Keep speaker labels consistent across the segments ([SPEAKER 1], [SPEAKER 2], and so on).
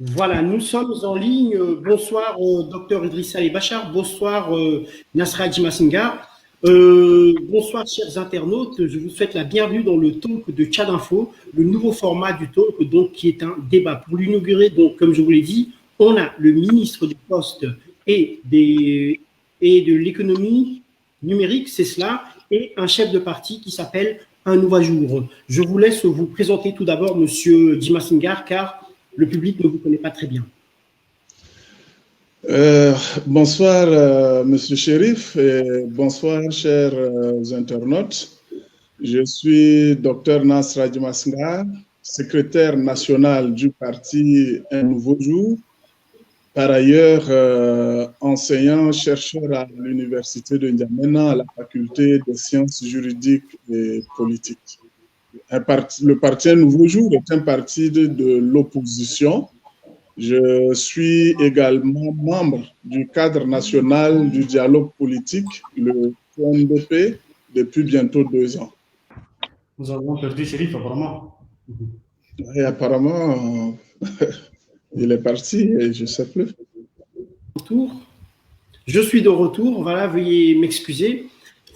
[SPEAKER 1] Voilà, nous sommes en ligne. Bonsoir, docteur Idrissa Ali Bachar. Bonsoir, Nasra Jimasingar. Bonsoir, chers internautes. Je vous souhaite la bienvenue dans le talk de Tchad Info, le nouveau format du talk, donc, qui est un débat. Pour l'inaugurer, donc, comme je vous l'ai dit, on a le ministre des Postes et de l'économie numérique, c'est cela, et un chef de parti qui s'appelle Un Nouveau Jour. Je vous laisse vous présenter tout d'abord, monsieur Jimasingar, car le public ne vous connaît pas très bien.
[SPEAKER 2] Bonsoir, monsieur Chérif, et bonsoir, chers internautes. Je suis docteur Nasra Jimasingar, secrétaire national du parti Un Nouveau Jour, par ailleurs enseignant-chercheur à l'université de N'Djamena à la faculté des sciences juridiques et politiques. Le parti Un Nouveau Jour est un parti de l'opposition. Je suis également membre du cadre national du dialogue politique, le CNDP, depuis bientôt 2 ans.
[SPEAKER 3] Nous avons perdu Chérif, apparemment.
[SPEAKER 2] Et apparemment, il est parti et je ne sais plus.
[SPEAKER 1] Je suis de retour, voilà, veuillez m'excuser.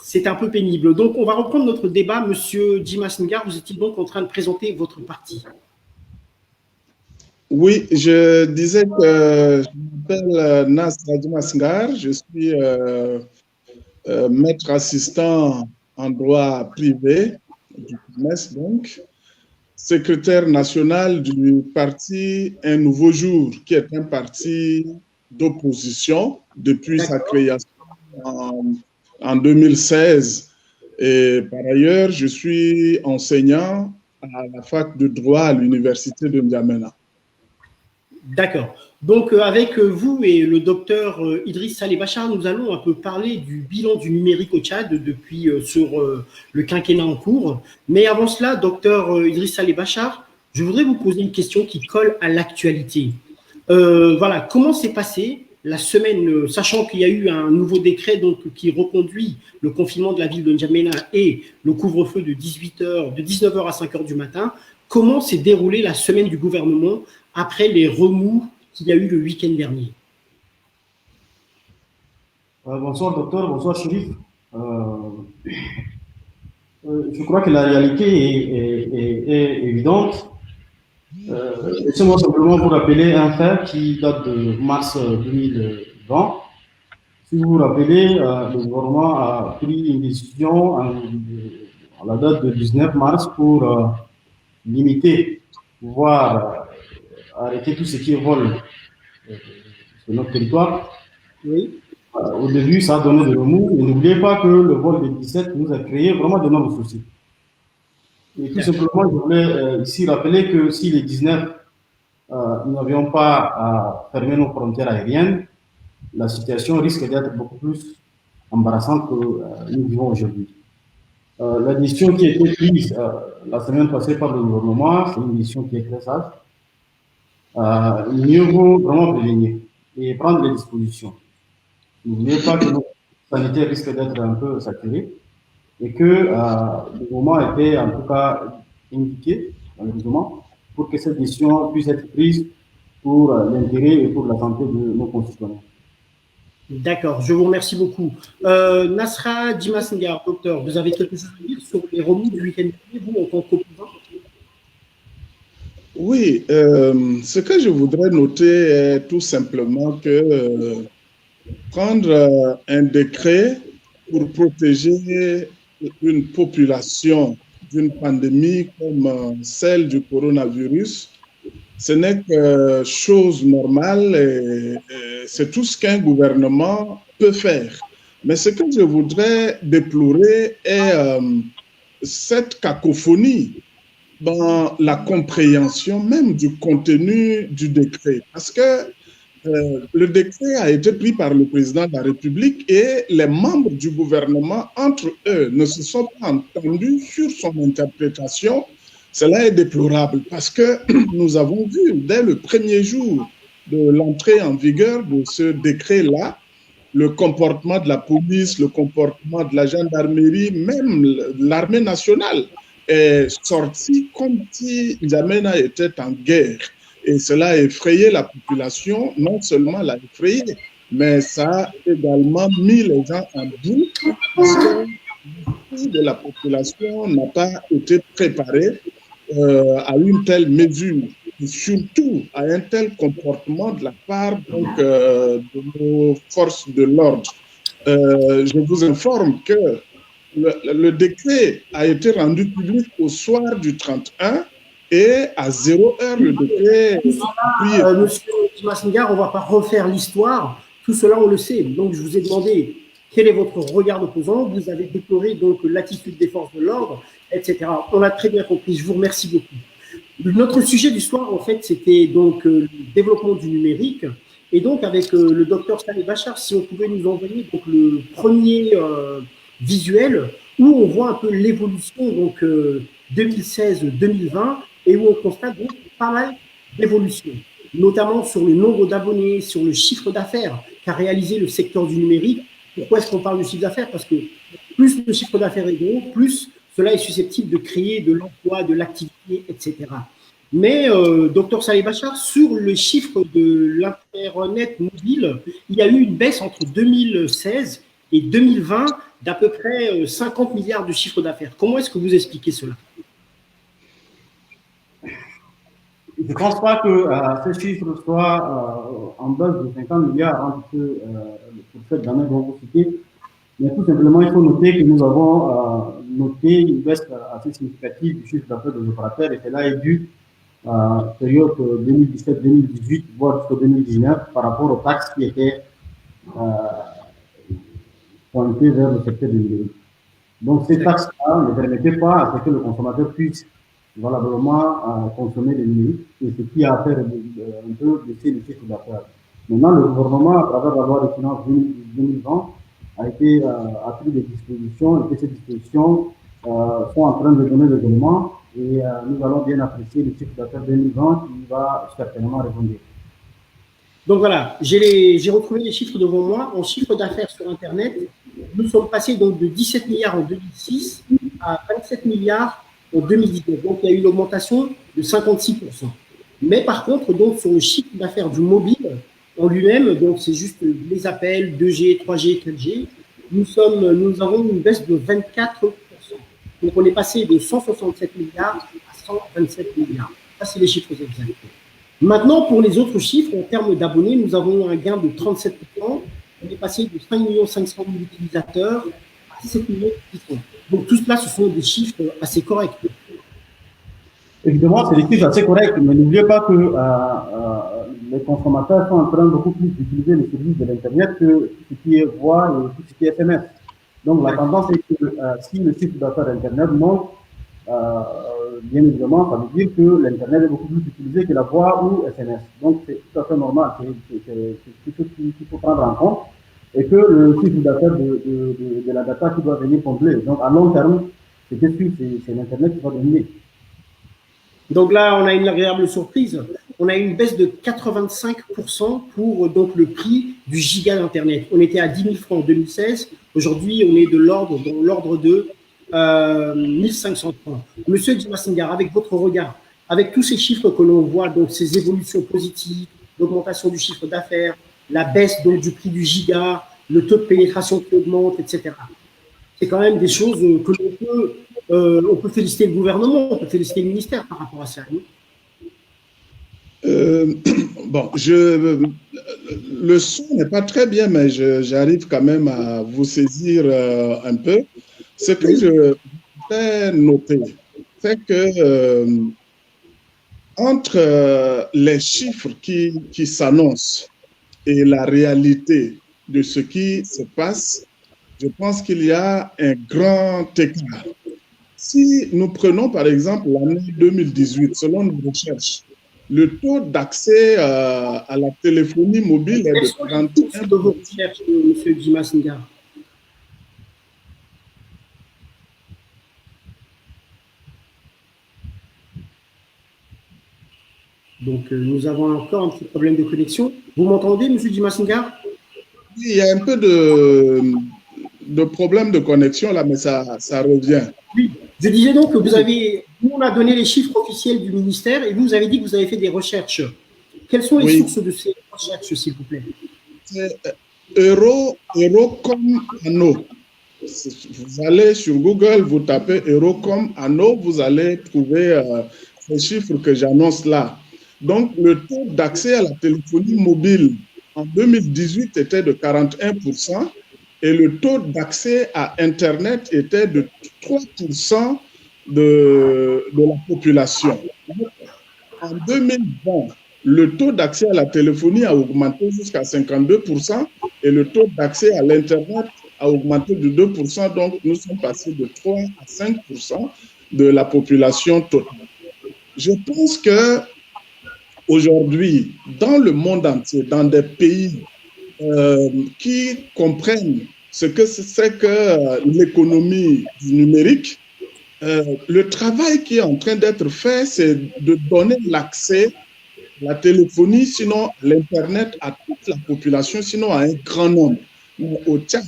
[SPEAKER 1] C'est un peu pénible. Donc, on va reprendre notre débat. Monsieur Jimasingar, vous étiez donc en train de présenter votre parti.
[SPEAKER 2] Oui, je disais que je m'appelle Nasra Jimasingar, je suis maître assistant en droit privé du CNES, donc, secrétaire national du parti Un Nouveau Jour, qui est un parti d'opposition depuis sa création en 2016. Et par ailleurs, je suis enseignant à la fac de droit à l'université de N'Djamena.
[SPEAKER 1] D'accord. Donc, avec vous et le docteur Idrissa Ali Bachar, nous allons un peu parler du bilan du numérique au Tchad depuis sur le quinquennat en cours. Mais avant cela, docteur Idrissa Ali Bachar, je voudrais vous poser une question qui colle à l'actualité. Voilà, comment s'est passée la semaine, sachant qu'il y a eu un nouveau décret donc, qui reconduit le confinement de la ville de N'Djamena et le couvre-feu de 19h à 5h du matin, comment s'est déroulée la semaine du gouvernement après les remous qu'il y a eu le week-end dernier?
[SPEAKER 3] Bonsoir, docteur. Bonsoir, Chérif. Je crois que la réalité est évidente. Laissez-moi simplement vous rappeler un fait qui date de mars 2020. Si vous vous rappelez, le gouvernement a pris une décision à la date de 19 mars pour limiter, voire arrêter tout ce qui est vol sur notre territoire.
[SPEAKER 1] Oui.
[SPEAKER 3] Au début, ça a donné de remous. Et n'oubliez pas que le vol des 17 nous a créé vraiment d'énormes soucis. Et tout simplement, je voulais ici rappeler que si les 19, nous n'avions pas fermé nos frontières aériennes, la situation risque d'être beaucoup plus embarrassante que nous vivons aujourd'hui. La décision qui a été prise la semaine passée par le gouvernement, c'est une décision qui est très sage. Mieux vaut vraiment prévenir et prendre les dispositions. N'oubliez pas que nos sanitaires risquent d'être un peu saturés et que le moment était en tout cas indiqué malheureusement pour que cette décision puisse être prise pour l'intérêt et pour la santé de nos concitoyens.
[SPEAKER 1] D'accord, je vous remercie beaucoup. Nasra Jimasingar, docteur, vous avez quelque chose à dire sur les remous du week-end dernier, vous, en tant qu'opposant?
[SPEAKER 2] Oui, ce que je voudrais noter est tout simplement que prendre un décret pour protéger une population d'une pandémie comme celle du coronavirus, ce n'est que chose normale et c'est tout ce qu'un gouvernement peut faire. Mais ce que je voudrais déplorer est cette cacophonie dans la compréhension même du contenu du décret. Parce que le décret a été pris par le président de la République et les membres du gouvernement, entre eux, ne se sont pas entendus sur son interprétation. Cela est déplorable parce que nous avons vu dès le premier jour de l'entrée en vigueur de ce décret-là, le comportement de la police, le comportement de la gendarmerie, même l'armée nationale est sortie comme si N'Djamena était en guerre. Et cela a effrayé la population. Non seulement l'a effrayé, mais ça a également mis les gens en doute parce que de la population n'a pas été préparée à une telle mesure et surtout à un tel comportement de la part de nos forces de l'ordre. Je vous informe que le décret a été rendu public au soir du 31 et à 0 heure, le décret.
[SPEAKER 1] Monsieur Massingar, on ne va pas refaire l'histoire. Tout cela, on le sait. Donc, je vous ai demandé quel est votre regard d'opposant. Vous avez déploré donc l'attitude des forces de l'ordre, etc. On l'a très bien compris. Je vous remercie beaucoup. Notre sujet du soir, en fait, c'était donc le développement du numérique. Et donc, avec le docteur Saleh Bachar, si on pouvait nous envoyer donc, le premier visuel où on voit un peu l'évolution donc 2016-2020 et où on constate donc pas mal d'évolution, notamment sur le nombre d'abonnés, sur le chiffre d'affaires qu'a réalisé le secteur du numérique. Pourquoi est-ce qu'on parle de chiffre d'affaires? Parce que plus le chiffre d'affaires est gros, plus cela est susceptible de créer de l'emploi, de l'activité, etc. Mais, docteur Saleh Bachar, sur le chiffre de l'Internet mobile, il y a eu une baisse entre 2016 et 2020 d'à peu près 50 milliards de chiffre d'affaires. Comment est-ce que vous expliquez cela?
[SPEAKER 3] Je ne pense pas que ce chiffre soit en baisse de 50 milliards entre pour cette année dont vous citez. Mais tout simplement, il faut noter que nous avons noté une baisse assez significative du chiffre d'affaires des opérateurs et cela est dû à la période 2017-2018, voire jusqu'en 2019, par rapport aux taxes qui étaient pointées vers le secteur du numérique. Donc, ces taxes-là ne permettaient pas à ce que le consommateur puisse valablement consommer le numérique et ce qui a fait un peu baisser le chiffre d'affaires. Maintenant, le gouvernement, à travers la loi de finances 2020, a pris des dispositions et que ces dispositions sont en train de donner des éléments et nous allons bien apprécier le chiffre d'affaires 2020 qui va certainement répondre.
[SPEAKER 1] Donc voilà, j'ai retrouvé les chiffres devant moi. En chiffre d'affaires sur Internet, nous sommes passés donc de 17 milliards en 2006 à 27 milliards en 2019. Donc il y a eu une augmentation de 56%. Mais par contre, donc sur le chiffre d'affaires du mobile en lui-même, donc c'est juste les appels 2G, 3G, 4G, nous avons une baisse de 24%. Donc on est passé de 167 milliards à 127 milliards. Ça, c'est les chiffres exacts. Maintenant, pour les autres chiffres, en termes d'abonnés, nous avons un gain de 37%. On est passé de 5 500 000 utilisateurs à 7 millions d'utilisateurs. Donc tout cela, ce sont des chiffres assez corrects.
[SPEAKER 3] Évidemment, c'est des chiffres assez corrects, mais n'oubliez pas que les consommateurs sont en train beaucoup plus d'utiliser les services de l'Internet que tout ce qui est voix et tout ce qui est SMS. Donc la tendance est que si le chiffre d'affaires Internet monte, bien évidemment, ça veut dire que l'Internet est beaucoup plus utilisé que la voix ou SMS. Donc c'est tout à fait normal, c'est quelque chose qu'il faut prendre en compte et que le chiffre d'affaires de la data qui doit venir combler. Donc à long terme, c'est l'Internet qui va dominer.
[SPEAKER 1] Donc là, on a une agréable surprise. On a une baisse de 85% pour donc le prix du giga d'Internet. On était à 10 000 francs en 2016. Aujourd'hui, on est dans l'ordre de 1500 francs. Monsieur Massingar, avec votre regard, avec tous ces chiffres que l'on voit, donc ces évolutions positives, l'augmentation du chiffre d'affaires, la baisse donc du prix du giga, le taux de pénétration qui augmente, etc. C'est quand même des choses que on peut féliciter le gouvernement, on peut féliciter le ministère par rapport à ça.
[SPEAKER 2] Bon, le son n'est pas très bien, mais j'arrive quand même à vous saisir un peu. Ce que je vais noter, c'est que entre les chiffres qui s'annoncent et la réalité de ce qui se passe, je pense qu'il y a un grand écart. Si nous prenons par exemple l'année 2018, selon nos recherches, le taux d'accès à la téléphonie mobile est de 41%.
[SPEAKER 1] De vos recherches, M. Massingar. Donc, nous avons encore un petit problème de connexion. Vous m'entendez, M. Massingar?
[SPEAKER 2] Oui, il y a un peu de problème de connexion là, mais ça revient.
[SPEAKER 1] Oui, je disais donc que nous on a donné les chiffres officiels du ministère et vous avez dit que vous avez fait des recherches Quelles sont les
[SPEAKER 2] Oui.
[SPEAKER 1] sources de ces recherches, s'il vous plaît?
[SPEAKER 2] C'est euro comme anneau. Vous allez sur Google, vous tapez euro comme anneau, vous allez trouver ces chiffres que j'annonce là. Donc, le taux d'accès à la téléphonie mobile en 2018 était de 41% et le taux d'accès à Internet était de 3% de la population. En 2020, le taux d'accès à la téléphonie a augmenté jusqu'à 52% et le taux d'accès à l'Internet a augmenté de 2%. Donc, nous sommes passés de 3 à 5% de la population totale. Je pense que aujourd'hui, dans le monde entier, dans des pays qui comprennent ce que c'est que l'économie du numérique, le travail qui est en train d'être fait, c'est de donner l'accès à la téléphonie, sinon à l'Internet, à toute la population, sinon à un grand nombre. Au Tchad,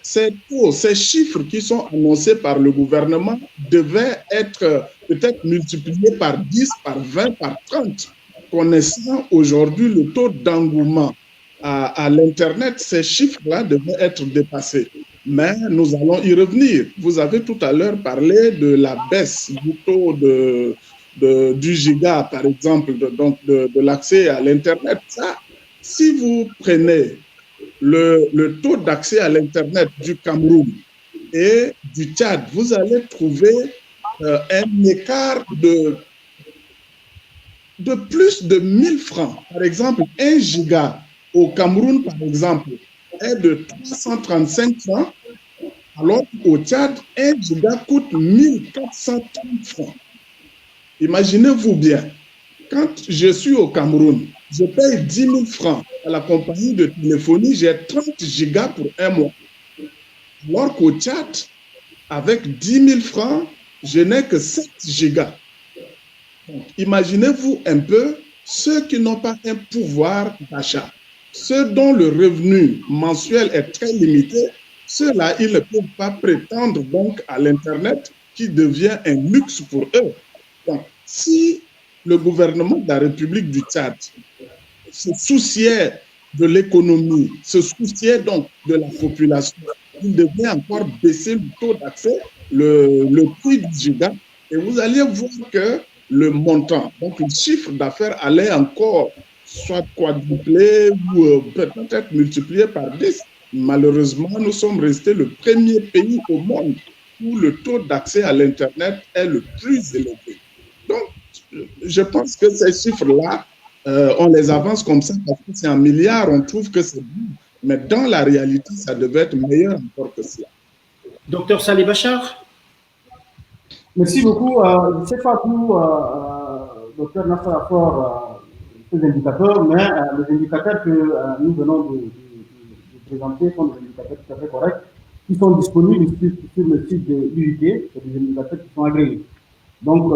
[SPEAKER 2] ces taux, ces chiffres qui sont annoncés par le gouvernement devaient être peut-être multipliés par 10, par 20, par 30. Connaissant aujourd'hui le taux d'engouement à l'Internet, ces chiffres-là devaient être dépassés. Mais nous allons y revenir. Vous avez tout à l'heure parlé de la baisse du taux du giga, par exemple, de l'accès à l'Internet. Ça, si vous prenez le taux d'accès à l'Internet du Cameroun et du Tchad, vous allez trouver un écart de plus de 1000 francs. Par exemple, 1 giga au Cameroun, par exemple, est de 335 francs, alors qu'au Tchad, 1 giga coûte 1430 francs. Imaginez-vous bien, quand je suis au Cameroun, je paye 10 000 francs à la compagnie de téléphonie, j'ai 30 gigas pour un mois. Alors qu'au Tchad, avec 10 000 francs, je n'ai que 7 gigas. Imaginez-vous un peu ceux qui n'ont pas un pouvoir d'achat, ceux dont le revenu mensuel est très limité, ceux-là, ils ne peuvent pas prétendre donc à l'Internet qui devient un luxe pour eux. Donc, si le gouvernement de la République du Tchad se souciait de l'économie, se souciait donc de la population, il devait encore baisser le taux d'accès, le prix du giga, et vous alliez voir que le montant, donc le chiffre d'affaires allait encore soit quadruplé ou peut-être multiplié par 10. Malheureusement, nous sommes restés le premier pays au monde où le taux d'accès à l'Internet est le plus élevé. Donc, je pense que ces chiffres-là, on les avance comme ça parce que c'est en milliards, on trouve que c'est bon. Mais dans la réalité, ça devait être meilleur encore que cela.
[SPEAKER 1] Docteur Saleh Bachar.
[SPEAKER 3] Merci beaucoup. Je ne sais pas tout, docteur Nasser Afort, ces indicateurs, mais les indicateurs que nous venons de présenter sont des indicateurs tout à fait corrects, qui sont disponibles sur le site de l'UIT, c'est des indicateurs qui sont agréés. Donc,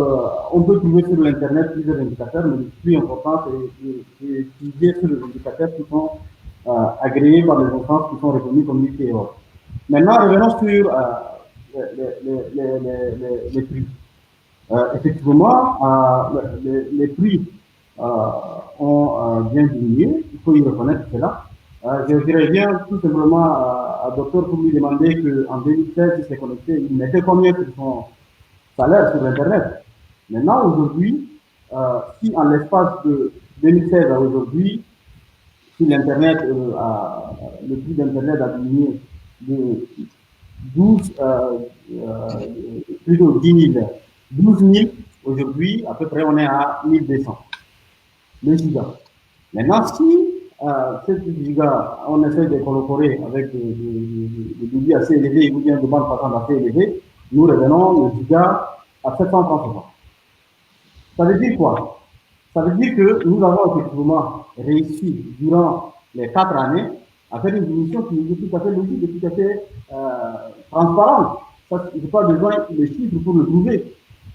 [SPEAKER 3] on peut trouver sur l'Internet plusieurs indicateurs, mais le plus important, c'est d'utiliser sur les indicateurs qui sont agréés par les instances qui sont reconnues comme l'UIT. Maintenant, revenons sur les prix. Effectivement, les prix ont bien diminué, il faut y reconnaître cela. Je dirais bien tout simplement à docteur pour lui demander qu'en 2016, il s'est connecté, il mettait combien sur son salaire sur Internet. Maintenant, aujourd'hui, si en l'espace de 2016 à aujourd'hui, si l'Internet, le prix d'Internet a diminué de 12 000, aujourd'hui, à peu près, on est à 1200. Le giga. Maintenant, si cette giga, on essaie de collaborer avec des débits assez élevés ou bien de bandes passantes assez élevées, nous revenons le giga à 730 francs. Ça veut dire quoi? Ça veut dire que nous avons effectivement réussi durant les 4 années à faire une diminution qui est tout à fait logique et tout à fait transparente. Je n'ai pas besoin de chiffres pour le trouver.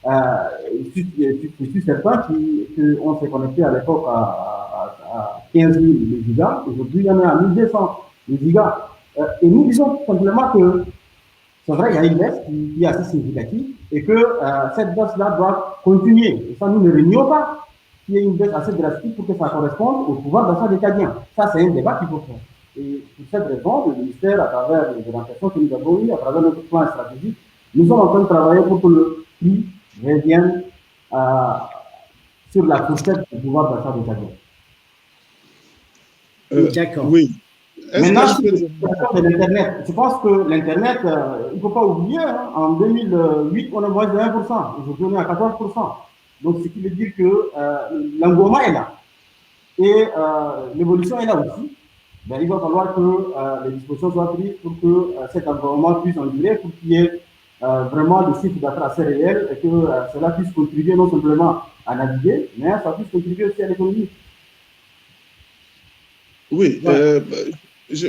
[SPEAKER 3] Je suis certain qu'on s'est connecté à l'époque à 15 000 gigas. Aujourd'hui, il y en a à 1200 gigas. Et nous disons simplement que c'est vrai, il y a une baisse qui est assez significative et que cette baisse-là doit continuer. Et ça, nous ne renions pas. qu'il y ait une baisse assez drastique pour que ça corresponde au pouvoir d'achat des Tchadiens. Ça, c'est un débat qu'il faut faire. Et pour cette raison, le ministère, à travers les orientations que nous avons eues, à travers notre plan stratégique, nous sommes en train de travailler pour que le prix revienne sur la fourchette du pouvoir d'achat des Tchadiens.
[SPEAKER 1] D'accord.
[SPEAKER 3] Oui. Maintenant, de l'Internet. Je pense que l'Internet, il ne faut pas oublier, hein, en 2008, on est moins de 1%. Aujourd'hui, on est à 14%. Donc, ce qui veut dire que l'engouement est là. Et l'évolution est là aussi. Ben, il va falloir que les dispositions soient prises pour que cet engouement puisse endurer, pour qu'il y ait vraiment des chiffres d'affaires assez réels et que cela puisse contribuer non simplement à naviguer, mais ça puisse contribuer aussi à l'économie.
[SPEAKER 2] Oui, voilà. Je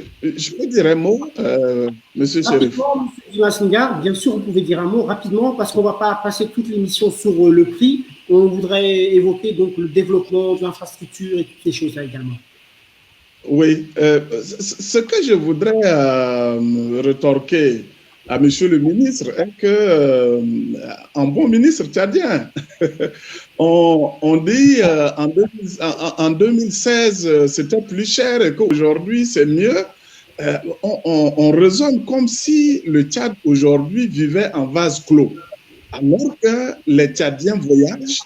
[SPEAKER 2] peux dire un mot, Monsieur Chérif.
[SPEAKER 1] Monsieur bien sûr, vous pouvez dire un mot rapidement parce qu'on ne va pas passer toute l'émission sur le prix. On voudrait évoquer donc le développement de l'infrastructure et toutes ces choses-là également.
[SPEAKER 2] Oui, ce que je voudrais retorquer à Monsieur le ministre est que, en bon ministre tchadien, on dit en 2016 c'était plus cher et qu'aujourd'hui c'est mieux. On raisonne comme si le Tchad aujourd'hui vivait en vase clos, alors que les Tchadiens voyagent,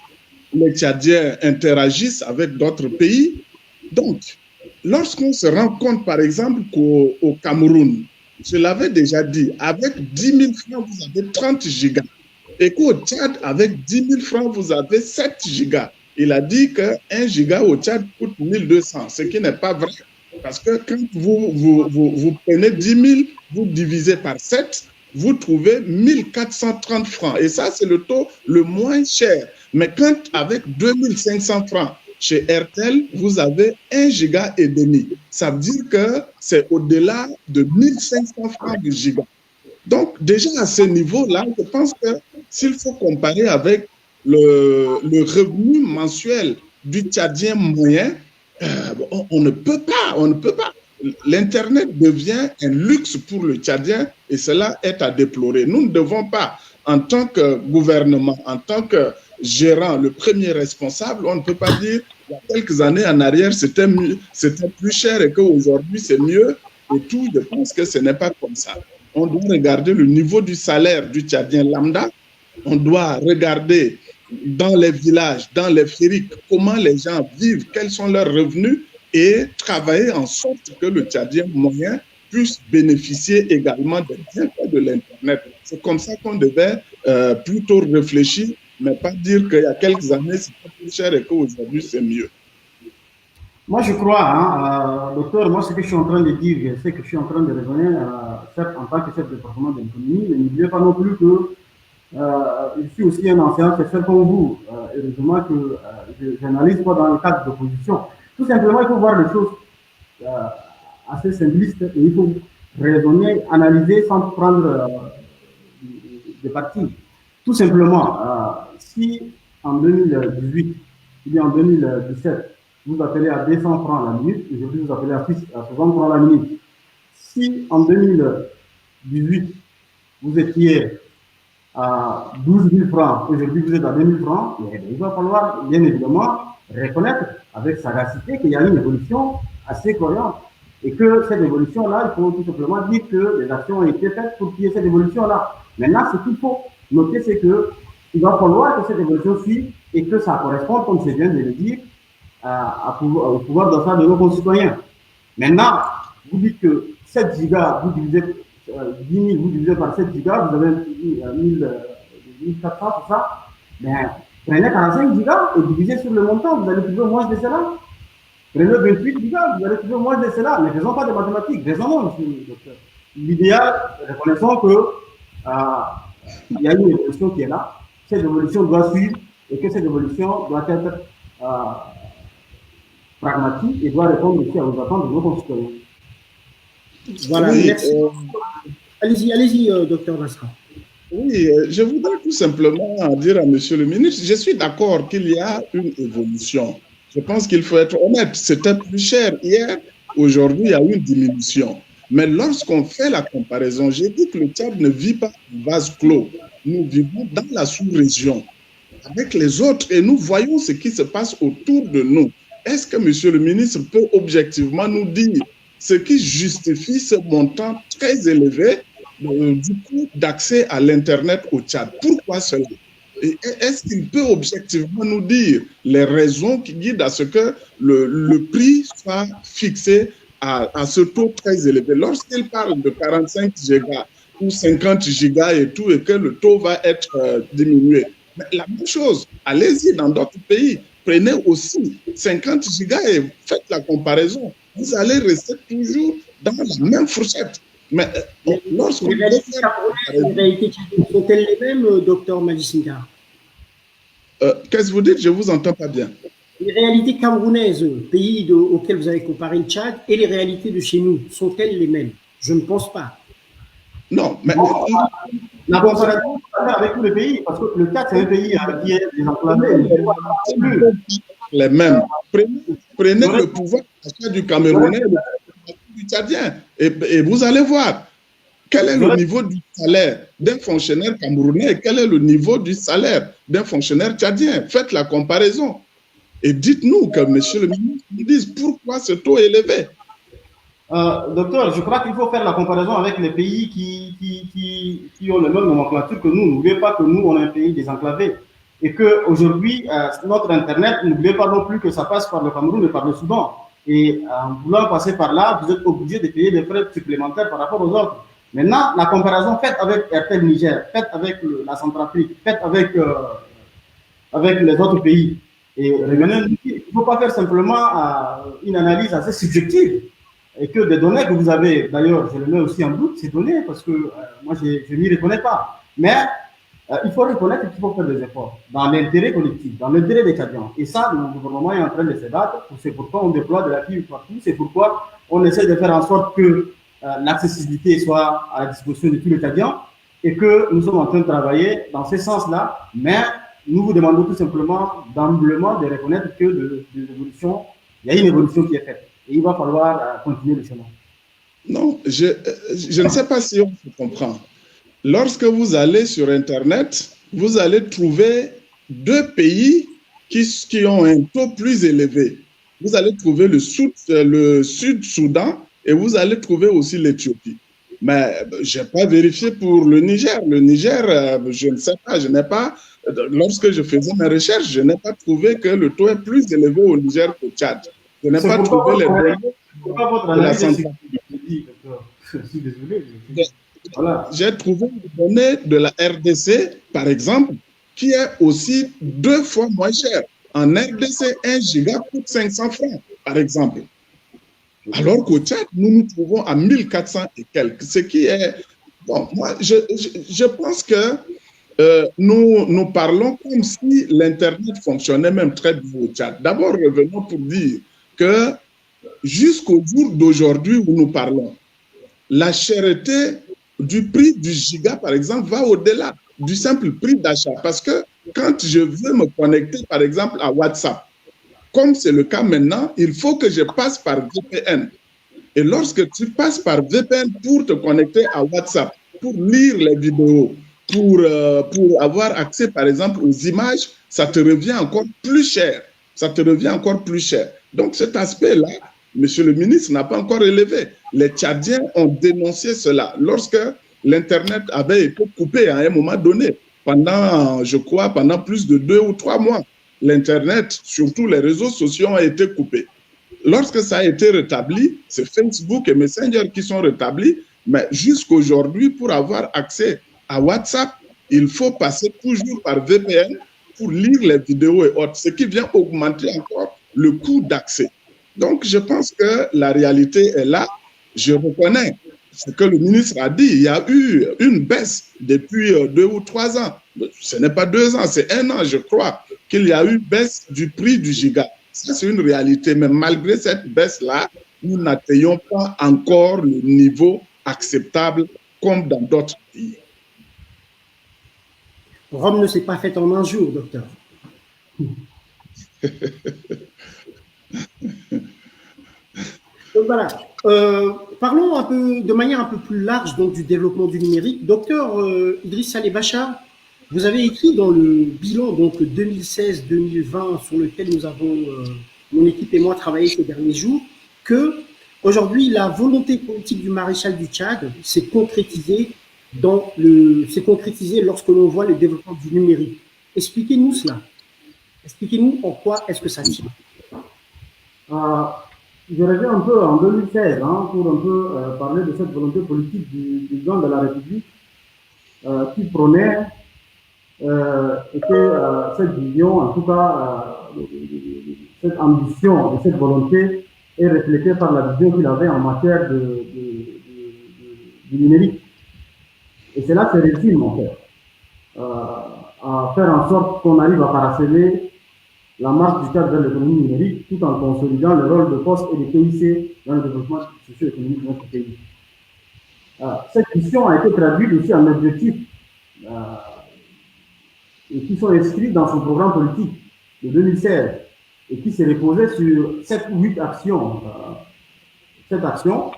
[SPEAKER 2] les Tchadiens interagissent avec d'autres pays. Donc, lorsqu'on se rend compte, par exemple, qu'au Cameroun, je l'avais déjà dit, avec 10 000 francs, vous avez 30 gigas. Et qu'au Tchad, avec 10 000 francs, vous avez 7 gigas. Il a dit qu'un giga au Tchad coûte 1200, ce qui n'est pas vrai. Parce que quand vous prenez 10 000, vous divisez par 7, vous trouvez 1430 francs. Et ça, c'est le taux le moins cher. Mais quand avec 2500 francs, chez RTL, vous avez 1,5 giga. Ça veut dire que c'est au-delà de 1500 francs du giga. Donc, déjà à ce niveau-là, je pense que s'il faut comparer avec le revenu mensuel du Tchadien moyen, on ne peut pas. L'Internet devient un luxe pour le Tchadien et cela est à déplorer. Nous ne devons pas, en tant que gouvernement, en tant que gérant, le premier responsable, on ne peut pas dire il y a quelques années en arrière, c'était plus cher et qu'aujourd'hui, c'est mieux et tout. Je pense que ce n'est pas comme ça. On doit regarder le niveau du salaire du Tchadien lambda. On doit regarder dans les villages, dans les fériques, comment les gens vivent, quels sont leurs revenus et travailler en sorte que le Tchadien moyen puisse bénéficier également des bienfaits de l'Internet. C'est comme ça qu'on devait plutôt réfléchir, mais pas dire qu'il y a quelques années, c'était plus cher et qu'aujourd'hui, c'est mieux.
[SPEAKER 3] Moi, je crois, docteur, moi, ce que je suis en train de dire, c'est que je suis en train de raisonner, certes, en tant que chef de département de l'économie, mais n'oubliez pas non plus que je suis aussi un ancien chercheur comme vous. Heureusement que je n'analyse pas dans le cadre d'opposition. Tout simplement, il faut voir les choses assez simplistes et il faut raisonner, analyser sans prendre de parti. Tout simplement, si en 2018 ou bien en 2017, vous appelez à 200 francs la minute, aujourd'hui vous appelez à 60 francs la minute. Si en 2018, vous étiez à 12 000 francs, aujourd'hui vous êtes à 2 000 francs, il va falloir bien évidemment reconnaître avec sagacité qu'il y a une évolution assez cohérente. Et que cette évolution-là, il faut tout simplement dire que les actions ont été faites pour qu'il y ait cette évolution-là. Maintenant, ce qu'il faut noter, c'est qu'il va falloir que cette évolution suive et que ça corresponde, comme je viens de le dire, au pouvoir d'achat de nos concitoyens. Maintenant, vous dites que 7 gigas, vous divisez 10 000, vous divisez par 7 gigas, vous avez 1400, tout ça. Ben, prenez 45 gigas et divisez sur le montant, vous allez trouver moins de cela. Prenez 28 gigas, vous allez trouver moins de cela. Ne faisons pas de mathématiques, raisonnons, monsieur le docteur. L'idéal, reconnaissons qu'il y a une évolution qui est là. Cette évolution doit suivre et que cette évolution doit être pragmatique et doit répondre aussi aux attentes de nos concitoyens.
[SPEAKER 1] Voilà, oui, merci. Allez-y, docteur Nasra.
[SPEAKER 2] Oui, je voudrais tout simplement dire à monsieur le ministre, je suis d'accord qu'il y a une évolution. Je pense qu'il faut être honnête, c'était plus cher hier, aujourd'hui il y a une diminution. Mais lorsqu'on fait la comparaison, j'ai dit que le Tchad ne vit pas en vase clos. Nous vivons dans la sous-région. avec les autres et nous voyons ce qui se passe autour de nous. Est-ce que Monsieur le ministre peut objectivement nous dire ce qui justifie ce montant très élevé du coût d'accès à l'Internet au Tchad? Pourquoi cela? Est-ce qu'il peut objectivement nous dire les raisons qui guident à ce que le prix soit fixé à ce taux très élevé? Lorsqu'il parle de 45 gigas ou 50 gigas et tout, et que le taux va être diminué, mais la même chose, allez-y dans d'autres pays, prenez aussi 50 gigas et faites la comparaison. Vous allez rester toujours dans la même fourchette. Mais lorsque
[SPEAKER 1] les réalités sont-elles les mêmes, docteur Madjissinga?
[SPEAKER 2] Qu'est-ce que vous dites? Je ne vous entends pas bien.
[SPEAKER 1] Les réalités camerounaises, pays auquel vous avez comparé le Tchad, et les réalités de chez nous, sont-elles les mêmes? Je ne pense pas.
[SPEAKER 2] Non, mais
[SPEAKER 3] la comparaison avec tous les pays, parce que le Tchad, c'est un pays qui est désenclavé.
[SPEAKER 2] Les mêmes. Prenez le pouvoir du Camerounais et le pouvoir du Tchadien, et vous allez voir quel est le niveau du salaire d'un fonctionnaire camerounais et quel est le niveau du salaire d'un fonctionnaire tchadien. Faites la comparaison. Et dites-nous que, monsieur le ministre, nous dise pourquoi ce taux est élevé.
[SPEAKER 3] Docteur, je crois qu'il faut faire la comparaison avec les pays qui ont le même nomenclature que nous. N'oubliez pas que nous, on est un pays désenclavé. Et qu'aujourd'hui, notre Internet, n'oubliez pas non plus que ça passe par le Cameroun et par le Soudan. Et en voulant passer par là, vous êtes obligé de payer des frais supplémentaires par rapport aux autres. Maintenant, la comparaison faite avec RTL Niger, faite avec la Centrafrique, faite avec les autres pays. Et revenez, il ne faut pas faire simplement une analyse assez subjective. Et que des données que vous avez, d'ailleurs, je les mets aussi en doute, ces données, parce que moi, je ne m'y reconnais pas. Mais il faut reconnaître qu'il faut faire des efforts dans l'intérêt collectif, dans l'intérêt des Tchadiens. Et ça, le gouvernement est en train de se battre. C'est pourquoi on déploie de la fibre partout. C'est pourquoi on essaie de faire en sorte que l'accessibilité soit à la disposition de tous les Tchadiens et que nous sommes en train de travailler dans ce sens-là. Mais nous vous demandons tout simplement d'humblement de reconnaître que il y a une évolution qui est faite. Et il va falloir continuer le chemin.
[SPEAKER 2] Non, je ne sais pas si on se comprend. Lorsque vous allez sur Internet, vous allez trouver deux pays qui ont un taux plus élevé. Vous allez trouver le Sud-Soudan et vous allez trouver aussi l'Éthiopie. Mais je n'ai pas vérifié pour le Niger. Le Niger, je ne sais pas, je n'ai pas, lorsque je faisais mes recherches, je n'ai pas trouvé que le taux est plus élevé au Niger qu'au Tchad. Je n'ai pas trouvé les données de la Centrafrique.
[SPEAKER 3] Je suis désolé.
[SPEAKER 2] Voilà. J'ai trouvé les données de la RDC, par exemple, qui est aussi 2 fois moins cher. En RDC, 1 giga coûte 500 francs, par exemple. Alors qu'au Tchad, nous nous trouvons à 1400 et quelques. Ce qui est... Bon, moi, je pense que nous parlons comme si l'Internet fonctionnait même très bien au Tchad. D'abord, revenons pour dire que jusqu'au jour d'aujourd'hui où nous parlons, la cherté du prix du giga, par exemple, va au-delà du simple prix d'achat. Parce que quand je veux me connecter, par exemple, à WhatsApp, comme c'est le cas maintenant, il faut que je passe par VPN. Et lorsque tu passes par VPN pour te connecter à WhatsApp, pour lire les vidéos, pour avoir accès, par exemple, aux images, ça te revient encore plus cher. Ça te revient encore plus cher. Donc, cet aspect-là, Monsieur le ministre n'a pas encore élevé. Les Tchadiens ont dénoncé cela. Lorsque l'Internet avait été coupé à un moment donné, pendant, je crois, pendant plus de 2 ou 3 mois, l'Internet, surtout les réseaux sociaux, ont été coupés. Lorsque ça a été rétabli, c'est Facebook et Messenger qui sont rétablis, mais jusqu'aujourd'hui, pour avoir accès à WhatsApp, il faut passer toujours par VPN pour lire les vidéos et autres, ce qui vient augmenter encore le coût d'accès. Donc, je pense que la réalité est là. Je reconnais ce que le ministre a dit. Il y a eu une baisse depuis 2 ou 3 ans. Ce n'est pas 2 ans, c'est 1 an, je crois, qu'il y a eu baisse du prix du giga. Ça, c'est une réalité. Mais malgré cette baisse-là, nous n'atteignons pas encore le niveau acceptable comme dans d'autres pays.
[SPEAKER 1] Rome ne s'est pas faite en un jour, docteur. Donc voilà. Parlons de manière un peu plus large donc, du développement du numérique. Docteur Idriss Saleh Bachar, Vous avez écrit dans le bilan donc 2016-2020 sur lequel nous avons, mon équipe et moi, travaillé ces derniers jours, que aujourd'hui la volonté politique du maréchal du Tchad s'est concrétisée lorsque l'on voit le développement du numérique. Expliquez-nous cela. Expliquez-nous en quoi est-ce que ça tient.
[SPEAKER 3] Je reviens un peu en 2016 pour un peu parler de cette volonté politique du président de la République qui prônait et que cette vision, en tout cas cette ambition et cette volonté est reflétée par la vision qu'il avait en matière du numérique. Et cela se résume en fait à faire en sorte qu'on arrive à parasiter la marche du cadre vers l'économie numérique tout en consolidant le rôle de poste et de PIC dans le développement socio-économique de notre pays. Cette mission a été traduite aussi en objectifs et qui sont inscrits dans son programme politique de 2016 et qui se reposait sur 7 ou 8 actions. 7 actions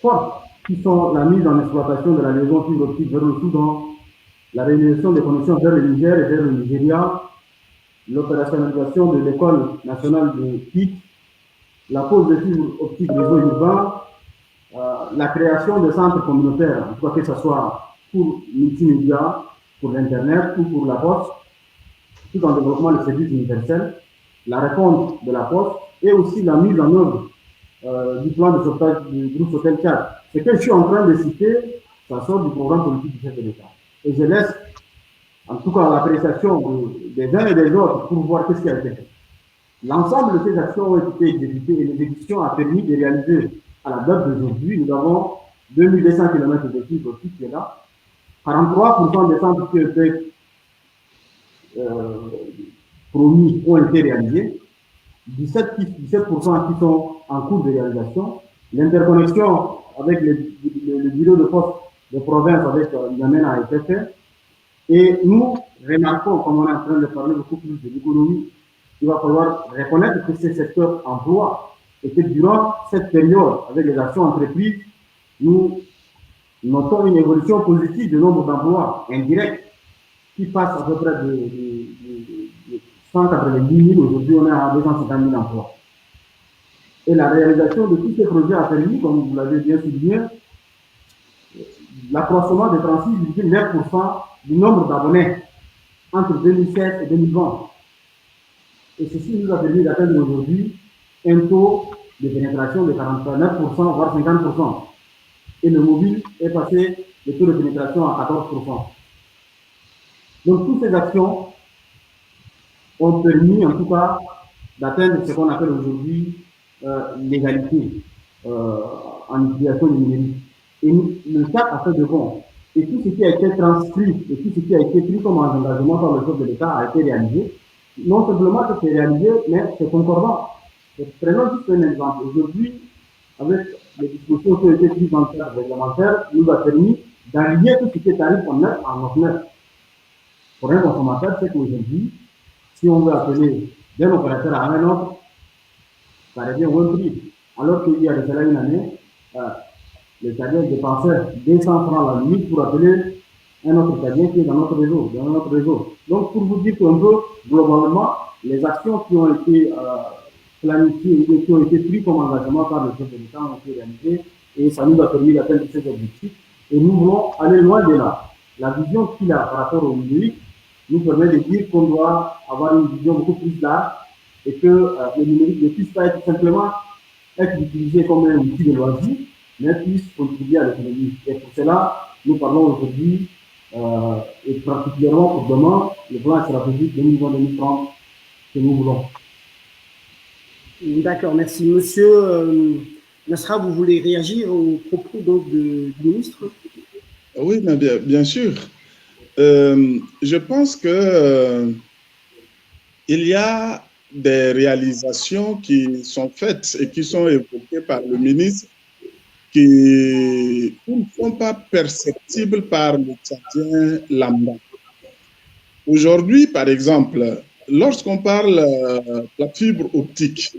[SPEAKER 3] fortes qui sont la mise en exploitation de la liaison fibre optique vers le Soudan, la réalisation des connexions vers le Niger et vers le Nigeria, l'opérationnalisation de l'école nationale de PIC, la pose de fibres optiques réseau urbain, la création de centres communautaires, en tout cas que ce soit pour multimédia, pour l'Internet ou pour la poste, tout en développement des services universels, la réponse de la poste et aussi la mise en œuvre du plan de sauvetage du groupe Hôtel 4. Ce que je suis en train de citer, ça sort du programme politique du chef de l'État. Et je laisse en tout cas l'appréciation des uns et des autres pour voir qu'est-ce qui a été fait. L'ensemble de ces actions ont été exécutées et l'exécution a permis de réaliser, à la date d'aujourd'hui, nous avons 2200 km de fibre optique qui est là, 43% des centres qui étaient promis ont été réalisés, 17% qui sont en cours de réalisation, l'interconnexion avec le bureau de poste de province avec Niamey a été faite. Et nous remarquons, comme on est en train de parler beaucoup plus de l'économie, il va falloir reconnaître que ces secteurs emploi et que durant cette période, avec les actions entreprises, nous notons une évolution positive du nombre d'emplois indirects qui passe à peu près de 190 000. Aujourd'hui, on est à 250 000 emplois. Et la réalisation de tous ces projets a permis, comme vous l'avez bien souligné, l'accroissement de 36,9% du nombre d'abonnés entre 2016 et 2020. Et ceci nous a permis d'atteindre aujourd'hui un taux de pénétration de 49%, voire 50%. Et le mobile est passé, le taux de pénétration à 14%. Donc toutes ces actions ont permis en tout cas d'atteindre ce qu'on appelle aujourd'hui l'égalité en utilisation du numérique. Et le cap a fait de bon. Et tout ce qui a été transcrit et tout ce qui a été pris comme engagement par le chef de l'État a été réalisé. Non simplement que c'est réalisé, mais c'est concordant. Prenons juste un exemple. Aujourd'hui, avec les dispositions qui ont été prises dans le cadre réglementaire, nous a permis d'allier tout ce qui est tarif en net en off-net. Pour un consommateur, c'est qu'aujourd'hui, si on veut appeler d'un opérateur à un autre, ça revient au même prix. Alors qu'il y a de cela une année, le Tchadien dépensait 200 francs la minute pour appeler un autre Tchadien qui est dans notre réseau. Donc, pour vous dire qu'un peu, globalement, les actions qui ont été planifiées ou qui ont été prises comme engagement par le chef de l'État ont été réalisées et ça nous a permis d'atteindre ces objectifs. Et nous voulons aller loin de là. La vision qu'il a par rapport au numérique nous permet de dire qu'on doit avoir une vision beaucoup plus large et que le numérique ne puisse pas être simplement être utilisé comme un outil de loisir, mais puisse contribuer à l'économie. Et pour cela, nous parlons aujourd'hui, et particulièrement pour demain, le plan stratégique 2020-2030 que nous voulons.
[SPEAKER 1] D'accord, merci. Monsieur Nasra, vous voulez réagir aux propos donc, du ministre?
[SPEAKER 2] Oui, mais bien sûr. Je pense que il y a des réalisations qui sont faites et qui sont évoquées par le ministre qui ne sont pas perceptibles par le Tchadien lambda. Aujourd'hui, par exemple, lorsqu'on parle de la fibre optique,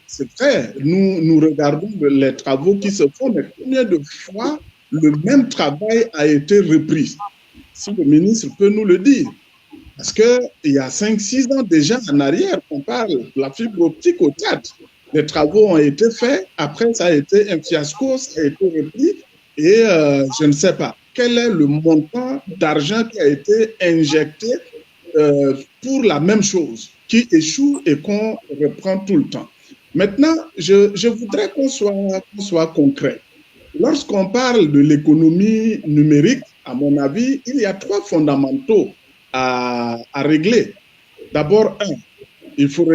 [SPEAKER 2] c'est vrai, nous regardons les travaux qui se font, mais combien de fois le même travail a été repris? si le ministre peut nous le dire. Parce qu'il y a 5-6 ans déjà en arrière qu'on parle de la fibre optique au Tchad. Les travaux ont été faits, après ça a été un fiasco, ça a été repris, et je ne sais pas quel est le montant d'argent qui a été injecté pour la même chose, qui échoue et qu'on reprend tout le temps. Maintenant, je voudrais qu'on soit concret. Lorsqu'on parle de l'économie numérique, à mon avis, il y a 3 fondamentaux à régler. D'abord, il faut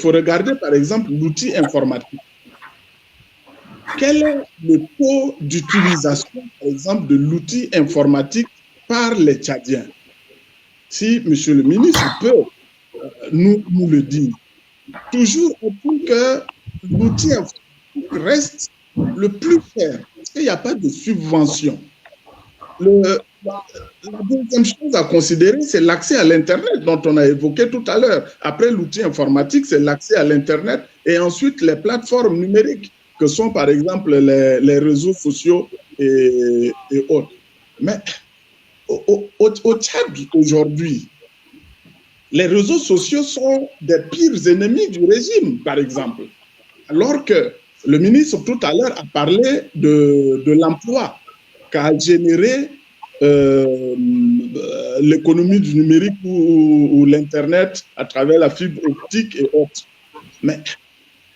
[SPEAKER 2] regarder, par exemple, l'outil informatique. Quel est le taux d'utilisation, par exemple, de l'outil informatique par les Tchadiens? Si Monsieur le ministre peut nous le dire. Toujours pour que l'outil informatique reste le plus cher, parce qu'il n'y a pas de subvention. La deuxième chose à considérer, c'est l'accès à l'Internet dont on a évoqué tout à l'heure. Après l'outil informatique, c'est l'accès à l'Internet et ensuite les plateformes numériques que sont par exemple les réseaux sociaux et autres. Mais au Tchad aujourd'hui, les réseaux sociaux sont des pires ennemis du régime, par exemple. Alors que le ministre tout à l'heure a parlé de l'emploi qu'a généré l'économie du numérique ou l'Internet à travers la fibre optique et autres. Mais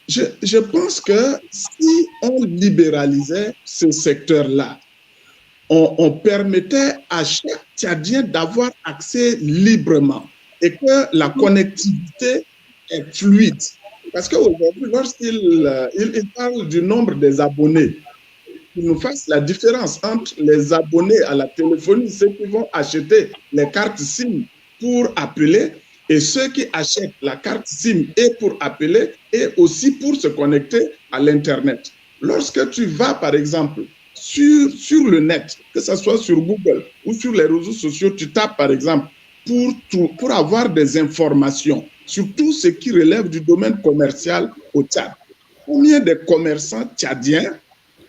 [SPEAKER 2] je pense que si on libéralisait ce secteur-là, on permettait à chaque Tchadien d'avoir accès librement et que la connectivité est fluide. Parce qu'aujourd'hui, lorsqu'il parle du nombre des abonnés, qu'il nous fasse la différence entre les abonnés à la téléphonie, ceux qui vont acheter les cartes SIM pour appeler, et ceux qui achètent la carte SIM et pour appeler et aussi pour se connecter à l'Internet. Lorsque tu vas, par exemple, sur le net, que ce soit sur Google ou sur les réseaux sociaux, tu tapes, par exemple, pour avoir des informations sur tout ce qui relève du domaine commercial au Tchad. Combien de commerçants tchadiens